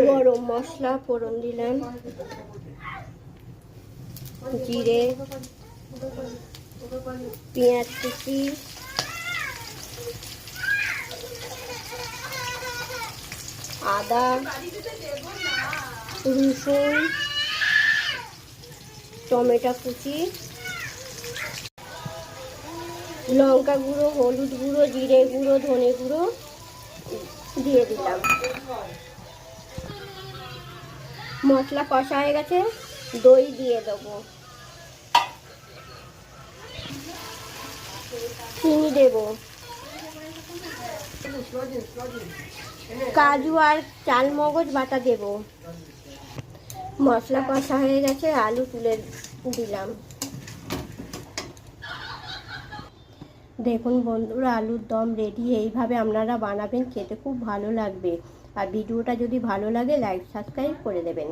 গরম মশলা ফোড়ন দিলাম, জিরে, পেঁয়াজ কুচি, আদা, রসুন, টমেটো কুচি, লঙ্কা গুঁড়ো, হলুদ গুঁড়ো, জিরে গুঁড়ো, ধনে গুঁড়ো দিয়ে দিলাম। মশলা কষা হয়ে গেছে, দই দিয়ে দেবো, চিনি দেবো, কাজু আর চালমগজ বাটা দেব। মশলা কষা হয়ে গেছে, আলু তুলে দিলাম। দেখুন বন্ধুরা, আলুর দম রেডি। এইভাবে আপনারা বানাবেন, খেতে খুব ভালো লাগবে। আর ভিডিওটা যদি ভালো লাগে লাইক সাবস্ক্রাইব করে দেবেন।